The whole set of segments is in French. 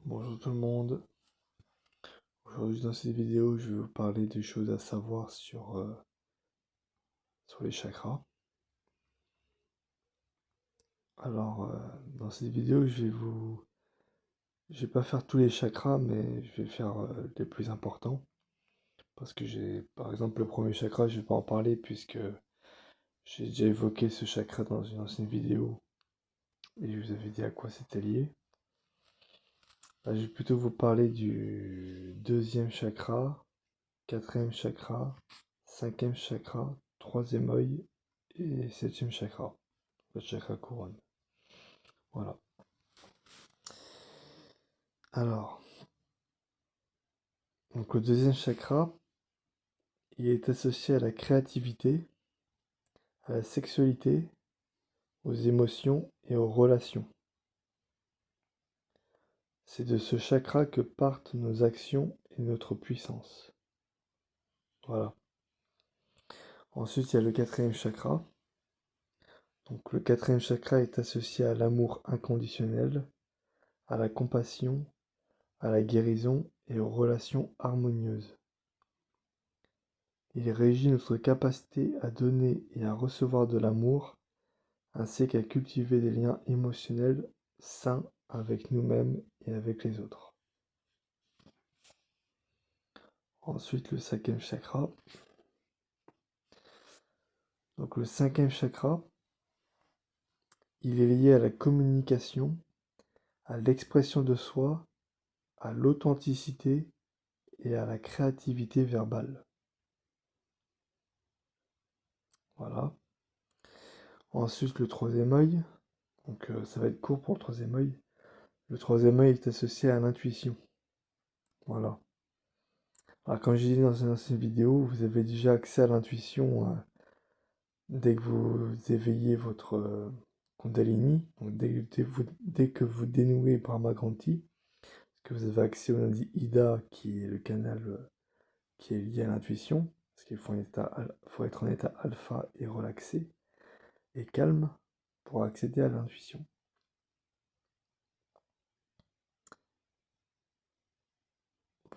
Bonjour tout le monde. Aujourd'hui dans cette vidéo, je vais vous parler des choses à savoir sur les chakras. Alors, dans cette vidéo, je vais pas faire tous les chakras, mais je vais faire les plus importants. Parce que par exemple, le premier chakra, je vais pas en parler puisque j'ai déjà évoqué ce chakra dans une ancienne vidéo et je vous avais dit à quoi c'était lié. Là, je vais plutôt vous parler du deuxième chakra, quatrième chakra, cinquième chakra, troisième œil et septième chakra, le chakra couronne. Voilà. Alors, donc le deuxième chakra, il est associé à la créativité, à la sexualité, aux émotions et aux relations. C'est de ce chakra que partent nos actions et notre puissance. Voilà. Ensuite, il y a le quatrième chakra. Donc le quatrième chakra est associé à l'amour inconditionnel, à la compassion, à la guérison et aux relations harmonieuses. Il régit notre capacité à donner et à recevoir de l'amour, ainsi qu'à cultiver des liens émotionnels sains avec nous-mêmes et avec les autres. Ensuite, le cinquième chakra. Donc le cinquième chakra, il est lié à la communication, à l'expression de soi, à l'authenticité et à la créativité verbale. Voilà. Ensuite, le troisième œil. Donc ça va être court pour le troisième œil. Le troisième œil est associé à l'intuition. Voilà. Alors, comme j'ai dit dans une ancienne vidéo, vous avez déjà accès à l'intuition dès que vous éveillez votre Kundalini, donc dès que vous dénouez Brahma Granthi, que vous avez accès au lundi Ida, qui est le canal qui est lié à l'intuition, parce qu'il faut être en état alpha et relaxé et calme pour accéder à l'intuition.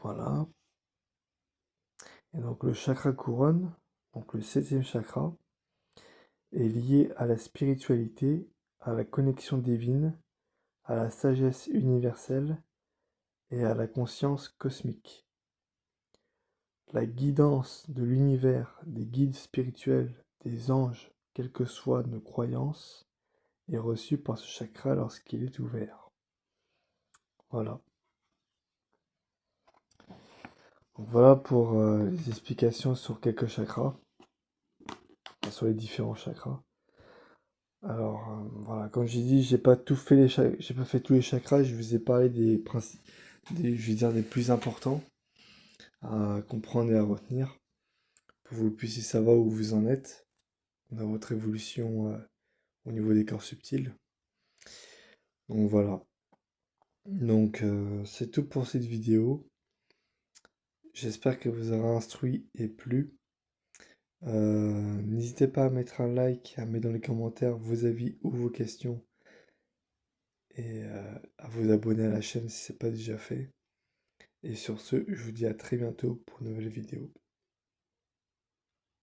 Voilà. Et donc le chakra couronne, donc le septième chakra, est lié à la spiritualité, à la connexion divine, à la sagesse universelle et à la conscience cosmique. La guidance de l'univers, des guides spirituels, des anges, quelles que soient nos croyances, est reçue par ce chakra lorsqu'il est ouvert. Voilà. Donc voilà pour les explications sur quelques chakras, enfin, sur les différents chakras. Alors voilà, comme j'ai dit, j'ai pas fait tous les chakras, je vous ai parlé je vais dire des plus importants à comprendre et à retenir, pour que vous puissiez savoir où vous en êtes dans votre évolution au niveau des corps subtils. Donc voilà. Donc c'est tout pour cette vidéo. J'espère qu'elle vous aura instruit et plu. N'hésitez pas à mettre un like, à mettre dans les commentaires vos avis ou vos questions et à vous abonner à la chaîne si ce n'est pas déjà fait. Et sur ce, je vous dis à très bientôt pour une nouvelle vidéo.